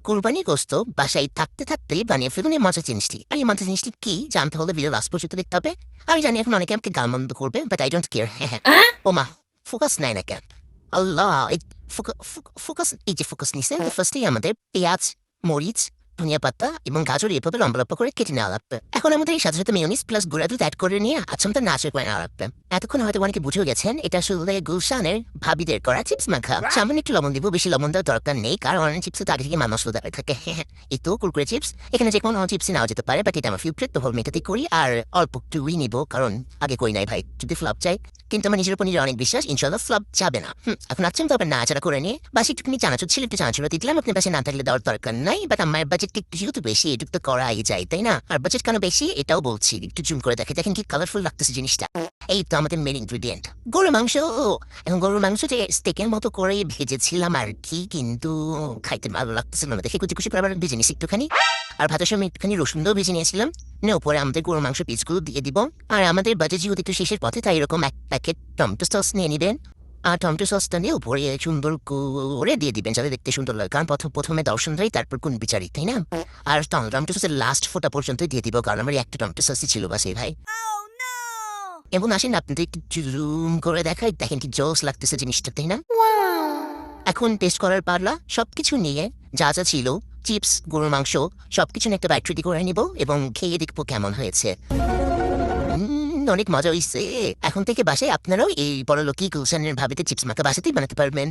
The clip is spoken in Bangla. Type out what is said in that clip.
কোরবানি গোস্ত বাসায় থাকতে থাকতেই বানিয়ে ফেলুন এই মজার জিনিসটি। আর এই মজার জিনিসটি কি জানতে হলে ভিডিও লাস্ট পর্যন্ত দেখতে হবে। আমি জানি এখন অনেকে আমাকে গালমন্দ করবে, বাট আই ডোন্ট কেয়ার। হ্যাঁ হ্যাঁ, ও মা, ফোকাস নাই না কেন? আল্লাহ, এই ফোকাস, এই যে ফোকাস নিছে, ফার্স্টেই আমাদের পেঁয়াজ, মরিচ, ধনিয়া পাতা এবং গাজর এভাবে লম্বা লম্বা করে কেটে নেওয়া লাগবে। এখন আমাদের এই সাথে সাথে মেয়োনিজ প্লাস গুঁড়া দুধ অ্যাড করে নিয়ে আচমকা নাচে করে নেওয়া লাগবে। এতক্ষণ হয়তো অনেকে বুঝেও গেছেন এটা আসলে গুলশানের ভাবিদের করা চিপস মাখা। সামান্য একটু লবণ দিব, বেশি লবণ দেওয়ার দরকার নেই, কারণ চিপসে তো আগে থেকে মশলা দেওয়া থাকে। এই তো কুরকুরে চিপস, এখানে যে কোনো চিপসই নেওয়া যেতে পারে, বাট এটা আমার ফেভারিট, তো ভাবলাম এটাতেই করি। আর অল্প একটুই নিবো, কারণ আগে করি নাই ভাই, যদি ফ্লপ চাই। কিন্তু আমার নিজের উপর নিজের অনেক বিশ্বাস, ইনশাল্লাহ ফ্লপ যাবে না। এখন আচ্ছা, তো আবার নাড়াচাড়া করে নিয়ে বাসি একটুখানি চানাচুর ছিল, একটু চানাচুর দিলাম। আপনার পাশে না থাকলে দেওয়ার দরকার নাই, বাট আমার বাজেট একটু যেহেতু বেশি, এটুকু তো করাই যায়, তাই না? আর বাজেট কেন বেশি এটাও বলছি, একটু জুম করে দেখে দেখেন কি কালারফুল লাগতেছে জিনিসটা। এই তো আমাদের মেন ইনগ্রিডিয়েন্ট গরুর মাংস। এখন গরুর মাংস যে স্টেকের মতো করে ভেজেছিলাম আর কি, কিন্তু খাইতে ভালো লাগতেছিল না দেখে কুচি কুচি করে আবার ভেজে নিছি একটুখানি। আর ভাতের সময় একটুখানি রসুন দিয়েও ভেজে নিয়েছিলাম। নে উপরে আমাদের গরুর মাংস পিসগুলো দিয়ে দিব। আর আমাদের বাজেট যেহেতু একটু শেষের পথে, তাই এরকম এক প্যাকেট টমেটো সস নিয়ে নিবেন। আর টমেটো সসটা নিয়ে উপরে সুন্দর করে দিয়ে দিবেন, যাতে দেখতে সুন্দর লাগে। কারণ প্রথমে দর্শনরাই, তারপর কোন বিচারি, তাই না? আর টমেটো সসের লাস্ট ফোটা পর্যন্তই দিয়ে দিব, কারণ আমার একটা টমেটো সসই ছিল বাসে ভাই। এবং আসেন আপনাদের একটু জুম করে দেখাই, দেখেন কি জোস লাগতেছে জিনিসটা, তাই না? এখন টেস্ট করার পারলা সবকিছু নিয়ে যা যা ছিল, চিপস, গরুর মাংস, সবকিছু নিয়ে একটা বাইট রেডি করে নিব এবং খেয়ে দেখবো কেমন হয়েছে। অনেক মজা হইছে। এখন থেকে বাসায় আপনারাও এই বড়লোকি গুলশানের ভাবিতে চিপস মাখা বাসাতেই বানাতে পারবেন।